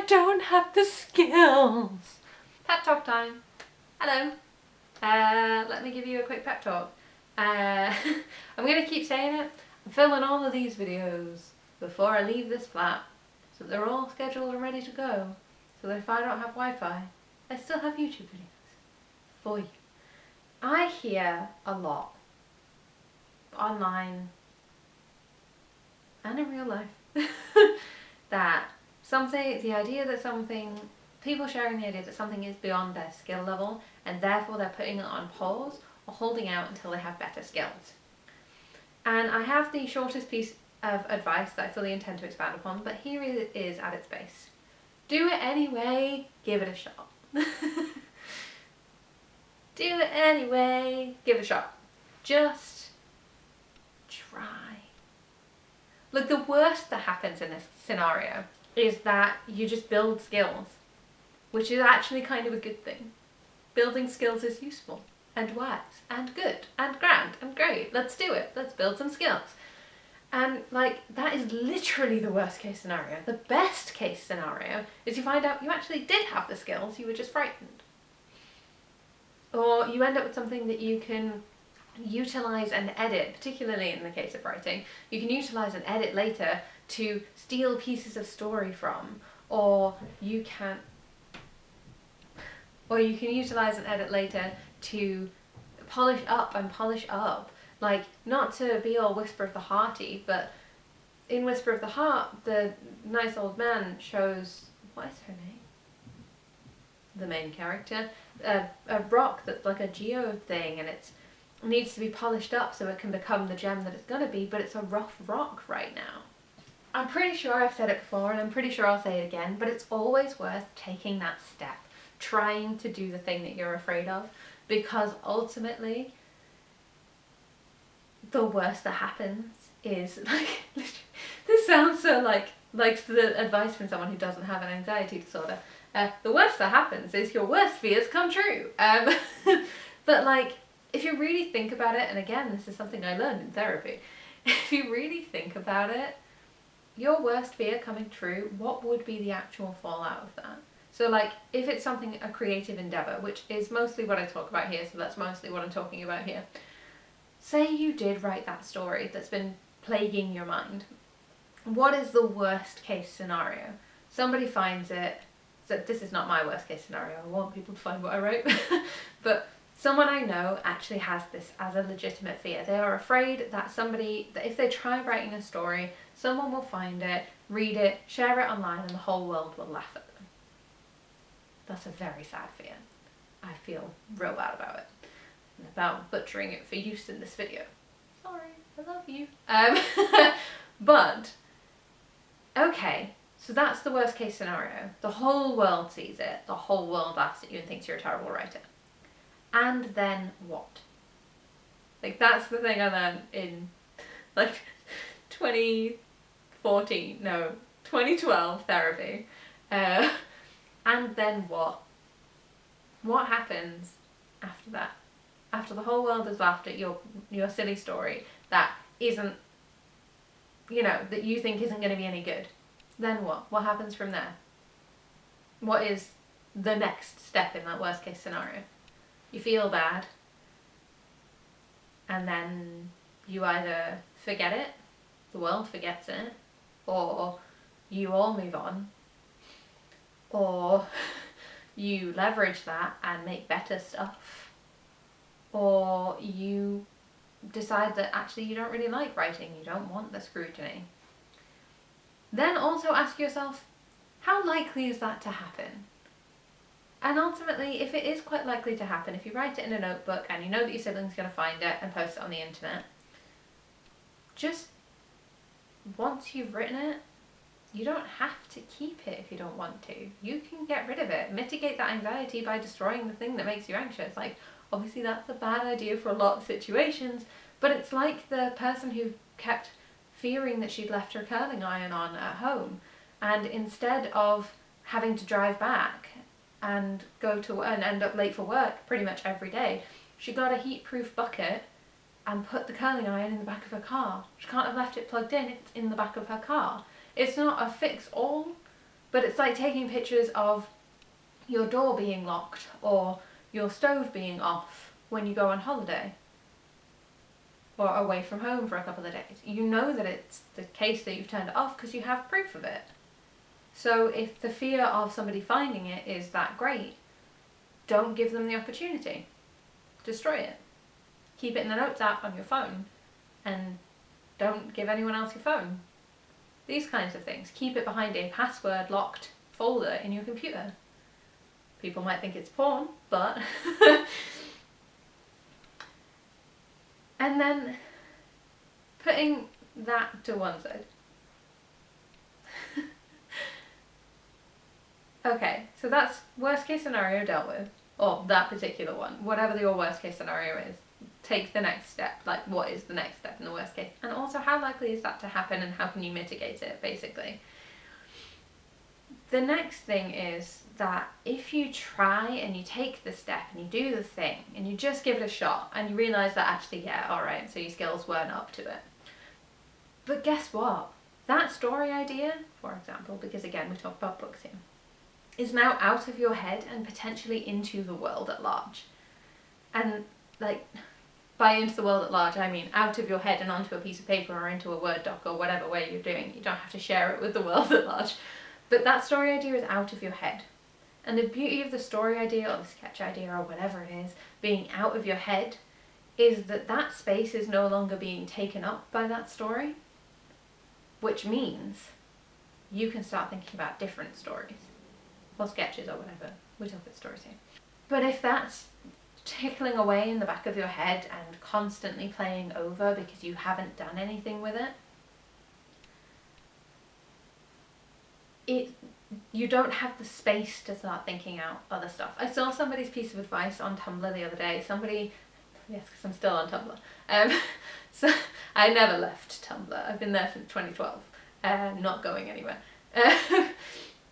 don't have the skills. Pep talk time. Hello. Let me give you a quick pep talk. I'm going to keep saying it. I'm filming all of these videos before I leave this flat, so they're all scheduled and ready to go, so that if I don't have Wi-Fi, I still have YouTube videos for you. I hear a lot online and in real life that people sharing the idea that something is beyond their skill level and therefore they're putting it on pause or holding out until they have better skills. And I have the shortest piece of advice that I fully intend to expand upon, but here it is at its base. Do it anyway, give it a shot. Do it anyway, give it a shot. Just try. Look, the worst that happens in this scenario is that you just build skills, which is actually kind of a good thing. Building skills is useful and wise and good and grand and great. Let's do it. Let's build some skills. And like, that is literally the worst case scenario. The best case scenario is you find out you actually did have the skills, you were just frightened. Or you end up with something that you can utilize and edit, particularly in the case of writing. You can utilize and edit later to steal pieces of story from, or you can utilize and edit later to polish up. Like, not to be all Whisper of the Hearty, but in Whisper of the Heart, the nice old man shows, what is her name? The main character, a rock that's like a geode thing, and it needs to be polished up so it can become the gem that it's gonna be, but it's a rough rock right now. I'm pretty sure I've said it before, and I'm pretty sure I'll say it again, but it's always worth taking that step, trying to do the thing that you're afraid of, because ultimately the worst that happens is, like, this sounds so like the advice from someone who doesn't have an anxiety disorder. The worst that happens is your worst fears come true. But like, if you really think about it, and again, this is something I learned in therapy, if you really think about it, your worst fear coming true, what would be the actual fallout of that? So like, if it's something, a creative endeavour, which is mostly what I talk about here, so that's mostly what I'm talking about here. Say you did write that story that's been plaguing your mind. What is the worst case scenario? Somebody finds it. So this is not my worst case scenario. I want people to find what I wrote. But someone I know actually has this as a legitimate fear. They are afraid that that if they try writing a story, someone will find it, read it, share it online, and the whole world will laugh at them. That's a very sad fear. I feel real bad about it. And about butchering it for use in this video. Sorry, I love you. But, okay. So that's the worst case scenario. The whole world sees it. The whole world laughs at you and thinks you're a terrible writer. And then what? Like, that's the thing I learned in like 2012 therapy. And then what? What happens after that? After the whole world has laughed at your silly story that isn't, you know, that you think isn't going to be any good. Then what? What happens from there? What is the next step in that worst case scenario? You feel bad, and then you either forget it, the world forgets it, or you all move on, or you leverage that and make better stuff, or you decide that actually you don't really like writing, you don't want the scrutiny. Then also ask yourself, how likely is that to happen? And ultimately, if it is quite likely to happen, if you write it in a notebook and you know that your sibling's going to find it and post it on the internet, just once you've written it, you don't have to keep it if you don't want to. You can get rid of it. Mitigate that anxiety by destroying the thing that makes you anxious. Like, obviously that's a bad idea for a lot of situations, but it's like the person who kept fearing that she'd left her curling iron on at home, and instead of having to drive back and go to and end up late for work pretty much every day, she got a heat-proof bucket and put the curling iron in the back of her car. She can't have left it plugged in, it's in the back of her car. It's not a fix-all, But it's like taking pictures of your door being locked or your stove being off when you go on holiday or away from home for a couple of days. You know that it's the case that you've turned it off because you have proof of it. So if the fear of somebody finding it is that great, don't give them the opportunity. Destroy it. Keep it in the notes app on your phone and don't give anyone else your phone. These kinds of things. Keep it behind a password locked folder in your computer. People might think it's porn, but and then putting that to one side. Okay, so that's worst case scenario dealt with, or that particular one. Whatever your worst case scenario is, take the next step. Like, what is the next step in the worst case? And also, how likely is that to happen and how can you mitigate it, basically? The next thing is that if you try and you take the step and you do the thing and you just give it a shot and you realise that actually, yeah, alright, so your skills weren't up to it. But guess what? That story idea, for example, because again, we talk about books here, is now out of your head and potentially into the world at large. And like, by into the world at large, I mean out of your head and onto a piece of paper or into a Word doc or whatever way you're doing. You don't have to share it with the world at large. But that story idea is out of your head. And the beauty of the story idea or the sketch idea or whatever it is being out of your head is that that space is no longer being taken up by that story, which means you can start thinking about different stories or sketches or whatever. We talk about stories here. But if that's tickling away in the back of your head and constantly playing over because you haven't done anything with it, you don't have the space to start thinking out other stuff. I saw somebody's piece of advice on Tumblr the other day. Somebody, yes, because I'm still on Tumblr. So I never left Tumblr. I've been there since 2012, not going anywhere.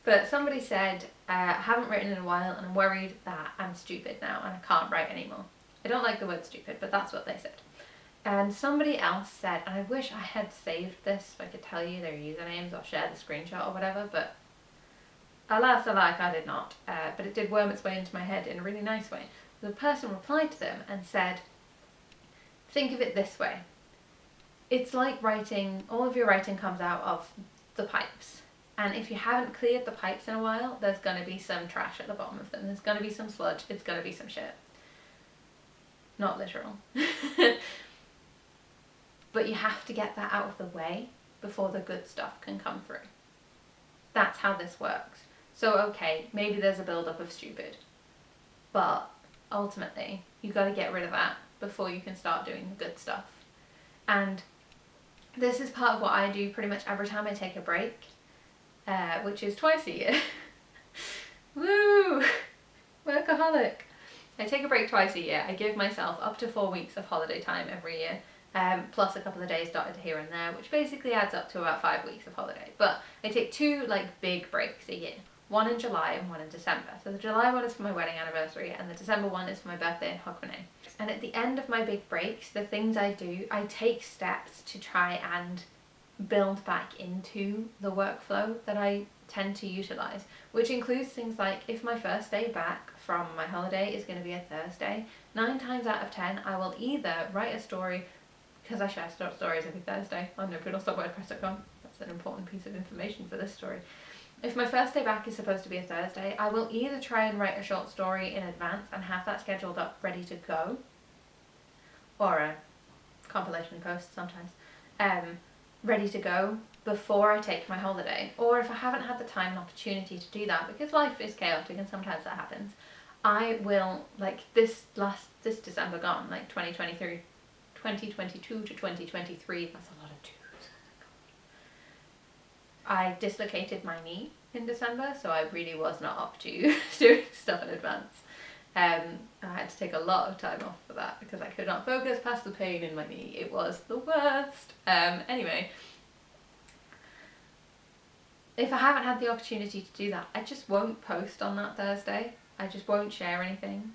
But somebody said, I haven't written in a while and I'm worried that I'm stupid now and I can't write anymore. I don't like the word stupid, but that's what they said. And somebody else said, and I wish I had saved this so I could tell you their usernames or share the screenshot or whatever, but alas alack, I did not. But it did worm its way into my head in a really nice way. The person replied to them and said, think of it this way. It's like writing, all of your writing comes out of the pipes. And if you haven't cleared the pipes in a while, there's going to be some trash at the bottom of them. There's going to be some sludge. It's going to be some shit. Not literal. But you have to get that out of the way before the good stuff can come through. That's how this works. So okay, maybe there's a build-up of stupid. But ultimately, you've got to get rid of that before you can start doing the good stuff. And this is part of what I do pretty much every time I take a break. Which is twice a year. Woo! Workaholic! I take a break twice a year. I give myself up to 4 weeks of holiday time every year, plus a couple of days dotted here and there, which basically adds up to about 5 weeks of holiday. But I take 2 like big breaks a year. One in July and one in December. So the July one is for my wedding anniversary and the December one is for my birthday in Hogmanay. And at the end of my big breaks, the things I do, I take steps to try and build back into the workflow that I tend to utilise, which includes things like if my first day back from my holiday is going to be a Thursday, 9 times out of 10 I will either write a story, because I share stories every Thursday on Nopoodles.wordpress.com, that's an important piece of information for this story. If my first day back is supposed to be a Thursday, I will either try and write a short story in advance and have that scheduled up ready to go, or a compilation post sometimes, ready to go before I take my holiday. Or if I haven't had the time and opportunity to do that, because life is chaotic and sometimes that happens, I will, like this December gone, like 2022 to 2023, that's a lot of twos. I dislocated my knee in December, so I really was not up to doing stuff in advance. I had to take a lot of time off for that because I could not focus past the pain in my knee. It was the worst. Anyway, if I haven't had the opportunity to do that, I just won't post on that Thursday. I just won't share anything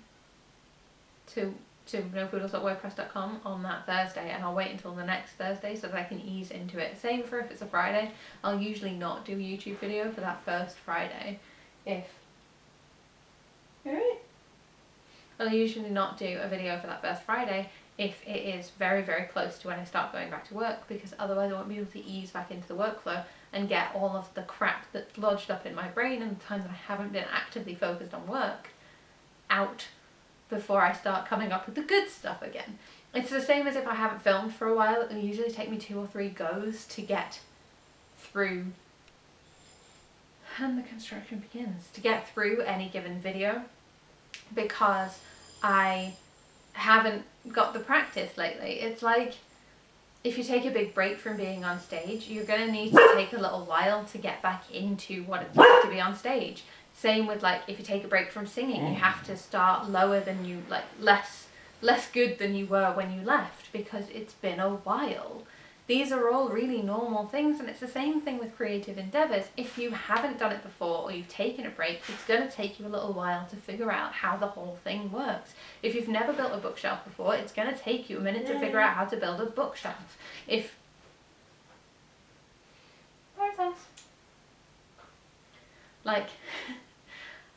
to to nopoodles.wordpress.com on that Thursday, and I'll wait until the next Thursday so that I can ease into it. Same for if it's a Friday. I'll usually not do a YouTube video for that first Friday. I'll usually not do a video for that first Friday if it is very, very close to when I start going back to work, because otherwise I won't be able to ease back into the workflow and get all of the crap that's lodged up in my brain and the times that I haven't been actively focused on work out before I start coming up with the good stuff again. It's the same as if I haven't filmed for a while. It'll usually take me 2 or 3 goes to get through, and the construction begins, to get through any given video, because I haven't got the practice lately. It's like if you take a big break from being on stage, you're going to need to take a little while to get back into what it's like to be on stage. Same with like if you take a break from singing, you have to start lower than you, like less good than you were when you left, because it's been a while. These are all really normal things, and it's the same thing with creative endeavours. If you haven't done it before or you've taken a break, it's going to take you a little while to figure out how the whole thing works. If you've never built a bookshelf before, it's going to take you a minute to figure out how to build a bookshelf. Like,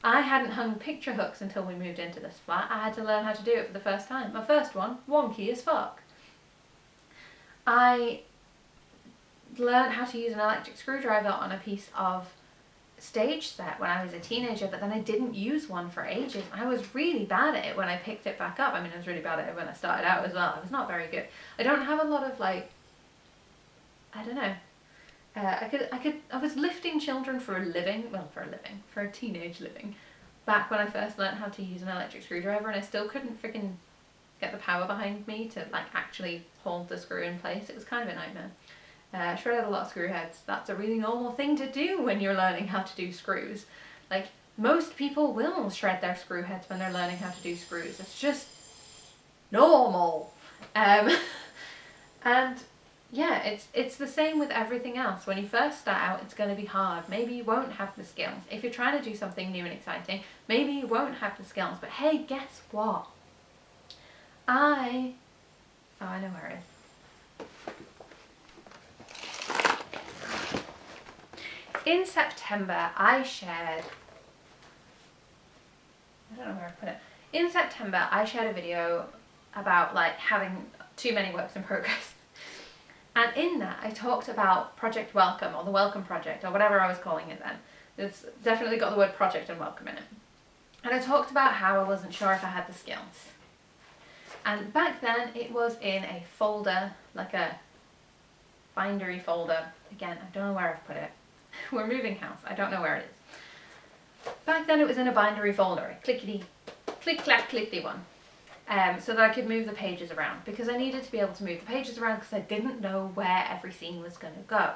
I hadn't hung picture hooks until we moved into this flat. I had to learn how to do it for the first time. My first one, wonky as fuck. I learned how to use an electric screwdriver on a piece of stage set when I was a teenager, but then I didn't use one for ages. I was really bad at it when I picked it back up. I mean, I was really bad at it when I started out as well. I was not very good. I don't have a lot of, like, I don't know. I was lifting children for a living, for a teenage living, back when I first learned how to use an electric screwdriver, and I still couldn't freaking get the power behind me to like actually hold the screw in place. It was kind of a nightmare. Shredded a lot of screw heads. That's a really normal thing to do when you're learning how to do screws. Like, most people will shred their screw heads when they're learning how to do screws. It's just normal. And yeah, it's the same with everything else. When you first start out, it's going to be hard. Maybe you won't have the skills. If you're trying to do something new and exciting, maybe you won't have the skills. But hey, guess what? I know where it is. In September, I don't know where I put it. In September, I shared a video about like having too many works in progress. And in that, I talked about Project Welcome, or the Welcome Project, or whatever I was calling it then. It's definitely got the word project and welcome in it. And I talked about how I wasn't sure if I had the skills. And back then, it was in a folder, like a bindery folder. Again, I don't know where I've put it. We're moving house, I don't know where it is. Back then, it was in a bindery folder, a click-clack-clickety one. So that I could move the pages around, because I needed to be able to move the pages around because I didn't know where every scene was going to go.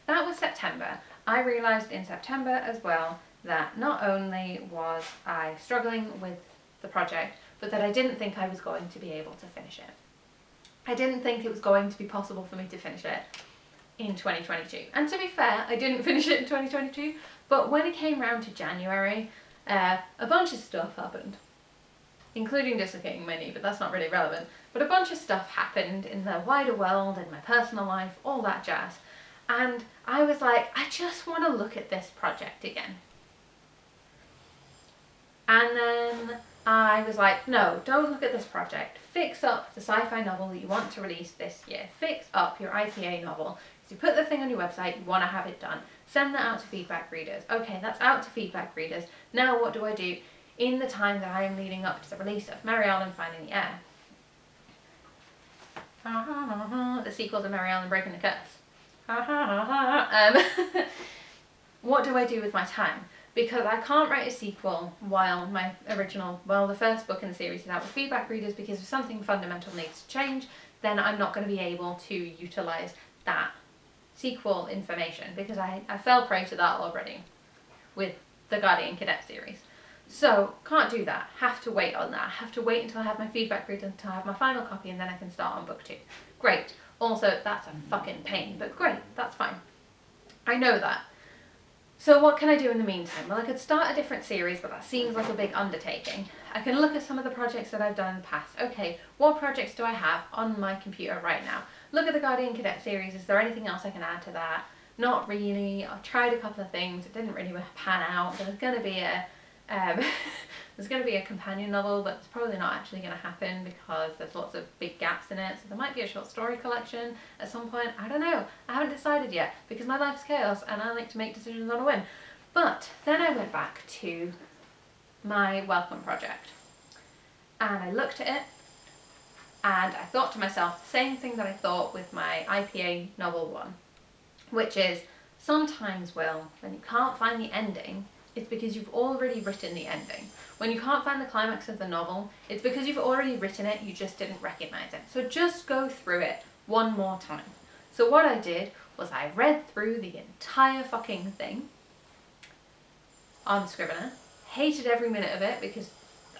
That was September. I realised in September as well that not only was I struggling with the project, but that I didn't think I was going to be able to finish it. I didn't think it was going to be possible for me to finish it in 2022. And to be fair, I didn't finish it in 2022, but when it came round to January, a bunch of stuff happened. Including dislocating my knee, but that's not really relevant. But a bunch of stuff happened in the wider world, in my personal life, all that jazz. And I was like, I just want to look at this project again. And then I was like, no, don't look at this project. Fix up the sci-fi novel that you want to release this year. Fix up your IPA novel. So you put the thing on your website, you want to have it done. Send that out to feedback readers. Okay, that's out to feedback readers. Now what do I do in the time that I am leading up to the release of Mary Arlan Finding the Heir? The sequel to Mary Arlan Breaking the Curse. What do I do with my time? Because I can't write a sequel while my original, the first book in the series is out with feedback readers, because if something fundamental needs to change, then I'm not going to be able to utilise that sequel information, because I fell prey to that already with the Guardian Cadet series. So, can't do that. Have to wait on that. Have to wait until I have my feedback read, until I have my final copy, and then I can start on book 2. Great. Also, that's a fucking pain, but great, that's fine. I know that. So what can I do in the meantime? Well, I could start a different series, but that seems like a big undertaking. I can look at some of the projects that I've done in the past. Okay, what projects do I have on my computer right now? Look at the Guardian Cadet series. Is there anything else I can add to that? Not really. I tried a couple of things. It didn't really pan out. There's going to be a there's going to be a companion novel, but it's probably not actually going to happen because there's lots of big gaps in it. So there might be a short story collection at some point. I don't know. I haven't decided yet because my life's chaos and I like to make decisions on a whim. But then I went back to my welcome project and I looked at it and I thought to myself the same thing that I thought with my IPA novel one, which is sometimes, Will, when you can't find the ending, it's because you've already written the ending. When you can't find the climax of the novel, it's because you've already written it, you just didn't recognise it. So just go through it one more time. So what I did was I read through the entire fucking thing on Scrivener, hated every minute of it because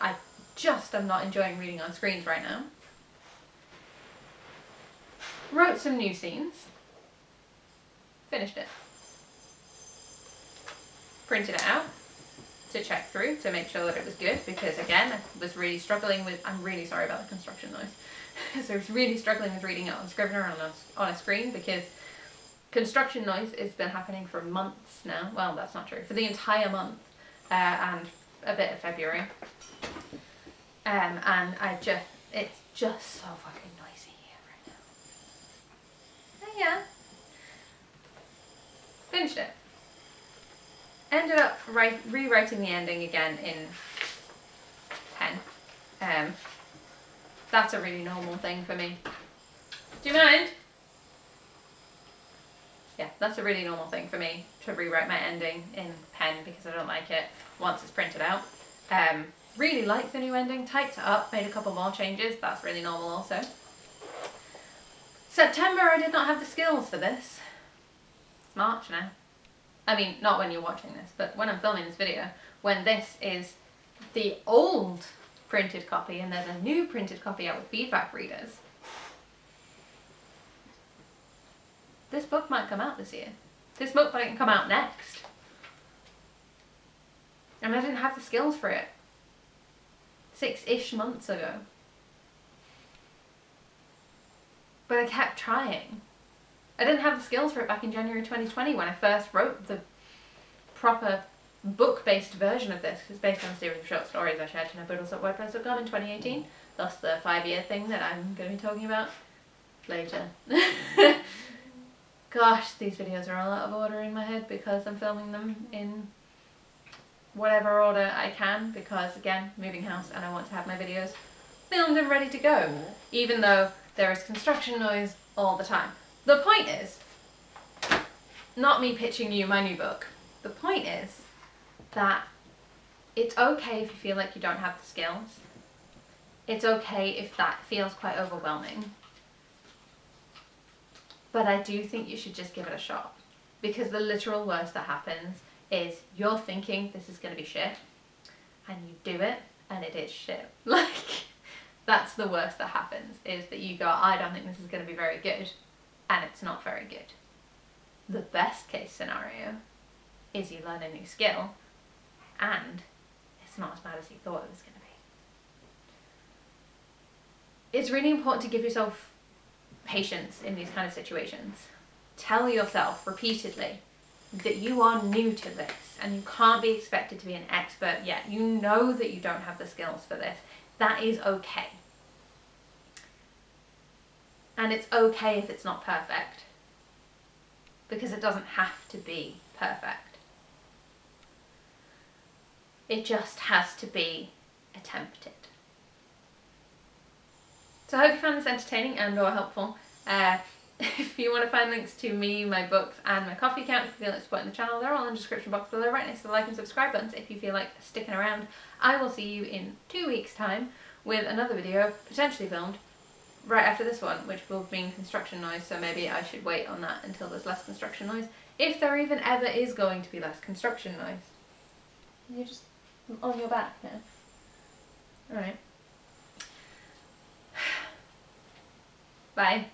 I just am not enjoying reading on screens right now. Wrote some new scenes, finished it. Printed it out to check through to make sure that it was good because again I was really struggling with, I'm really sorry about the construction noise, so I was really struggling with reading it on Scrivener on a screen because construction noise has been happening for months now. Well, that's not true, for the entire month and a bit of February, and it's just so fucking noisy here right now. Oh yeah, finished it. Ended up rewriting the ending again in pen. That's a really normal thing for me. Do you mind? Yeah, that's a really normal thing for me to rewrite my ending in pen because I don't like it once it's printed out. Really like the new ending, typed it up, made a couple more changes. That's really normal also. September, I did not have the skills for this. It's March now. I mean, not when you're watching this, but when I'm filming this video, when this is the old printed copy and there's a new printed copy out with feedback readers. This book might come out this year. This book might come out next. And I didn't have the skills for it 6-ish months ago. But I kept trying. I didn't have the skills for it back in January 2020 when I first wrote the proper book-based version of this. It's based on a series of short stories I shared to Nopoodles.wordpress.com in 2018. Thus the 5-year thing that I'm going to be talking about later. Gosh, these videos are all out of order in my head because I'm filming them in whatever order I can because, again, moving house and I want to have my videos filmed and ready to go, even though there is construction noise all the time. The point is, not me pitching you my new book, the point is that it's okay if you feel like you don't have the skills. It's okay if that feels quite overwhelming. But I do think you should just give it a shot. Because the literal worst that happens is you're thinking this is going to be shit, and you do it, and it is shit. Like, that's the worst that happens, is that you go, I don't think this is going to be very good. And it's not very good. The best case scenario is you learn a new skill and it's not as bad as you thought it was going to be. It's really important to give yourself patience in these kind of situations. Tell yourself repeatedly that you are new to this and you can't be expected to be an expert yet. You know that you don't have the skills for this. That is okay. And it's okay if it's not perfect, because it doesn't have to be perfect. It just has to be attempted. So I hope you found this entertaining and or helpful. If you want to find links to me, my books and my coffee account, if you feel like supporting the channel, they're all in the description box below right next to the like and subscribe buttons if you feel like sticking around. I will see you in 2 weeks' time with another video, potentially filmed right after this one, which will mean construction noise, so maybe I should wait on that until there's less construction noise. If there even ever is going to be less construction noise. You're just on your back now. Alright. Bye.